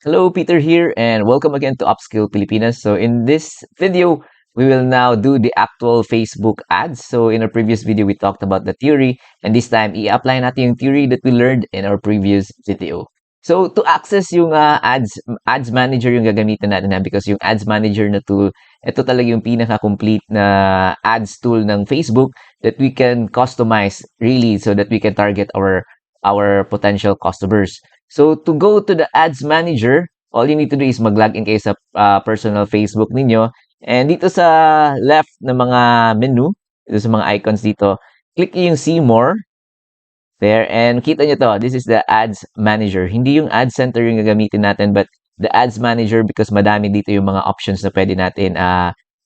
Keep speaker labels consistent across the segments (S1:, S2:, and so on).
S1: Hello, Peter here, and welcome again to Upskill Pilipinas. So in this video, we will now do the actual Facebook ads. So in our previous video, we talked about the theory, and this time, i-apply natin yung theory that we learned in our previous video. So to access yung ads manager yung gagamitin natin because yung ads manager na tool, ito talaga yung pinaka-complete na ads tool ng Facebook that we can customize really so that we can target our potential customers. So to go to the ads manager, all you need to do is mag-login kayo sa personal Facebook ninyo. And dito sa left na mga menu, dito sa mga icons dito, click yung see more. There, and kita nyo to, this is the ads manager. Hindi yung ad center yung gagamitin natin, but the ads manager because madami dito yung mga options na pwede natin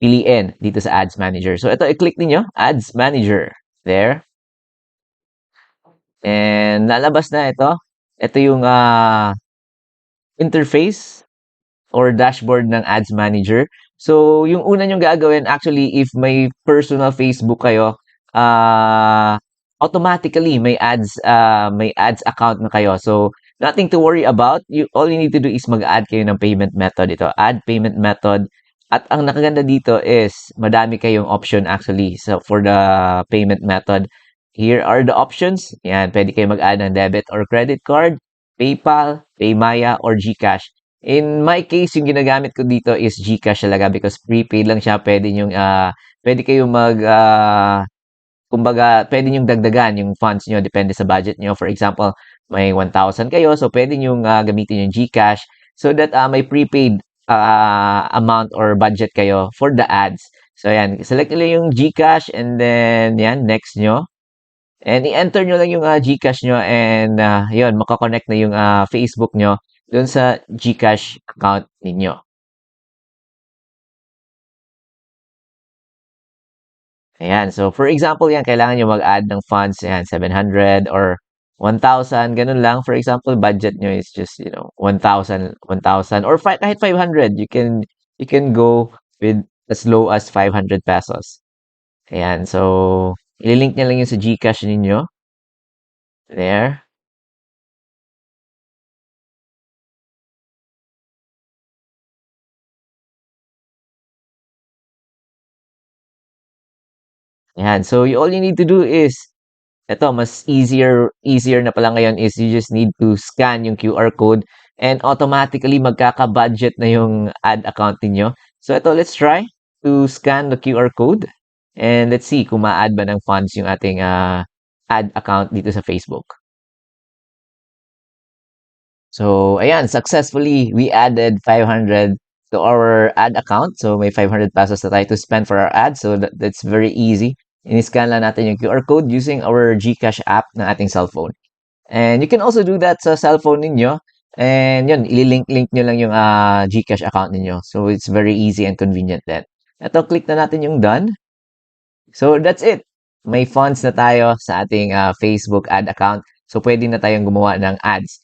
S1: piliin dito sa ads manager. So ito, i-click niyo ads manager. There. And lalabas na ito. Ito yung interface or dashboard ng ads manager. So, yung una nyong gagawin, actually, if may personal Facebook kayo, automatically may ads account na kayo. So, nothing to worry about. All you need to do is mag-add kayo ng payment method. Ito, add payment method. At ang nakaganda dito is, madami kayong option actually for the payment method. Here are the options. Yan, pwede kayo mag-add ng debit or credit card, PayPal, PayMaya, or GCash. In my case, yung ginagamit ko dito is GCash talaga because prepaid lang siya. Pwede kayong kumbaga, pwede nyong dagdagan yung funds nyo depende sa budget nyo. For example, may 1,000 kayo, so pwede nyong gamitin yung GCash so that may prepaid amount or budget kayo for the ads. So, yan. Select nyo yung GCash and then, yan, next nyo. And i-enter nyo lang yung GCash nyo and yun, makakonect na yung Facebook nyo dun sa GCash account ninyo. Ayan. So, for example, yan, kailangan nyo mag-add ng funds, yan, 700 or 1,000, ganun lang. For example, budget nyo is just, 1,000 or kahit 500, you can go with as low as 500 pesos. Ayan. So, ililink nyo lang yung sa GCash ninyo. There. Ayan. So, all you need to do is, ito, mas easier na pala ngayon is you just need to scan yung QR code and automatically magkaka-budget na yung ad account niyo. So, ito, let's try to scan the QR code and let's see kung ma-add ba ng funds yung ating ad account dito sa Facebook. So, ayan, successfully, we added 500 to our ad account. So, may 500 pesos na tayo to spend for our ad. So, that's very easy. In-scan lang natin yung QR code using our GCash app ng ating cellphone. And you can also do that sa cellphone ninyo. And yun, ililink-link nyo lang yung GCash account ninyo. So, it's very easy and convenient then. Ito, click na natin yung done. So, that's it. May funds na tayo sa ating Facebook ad account. So, pwede na tayong gumawa ng ads.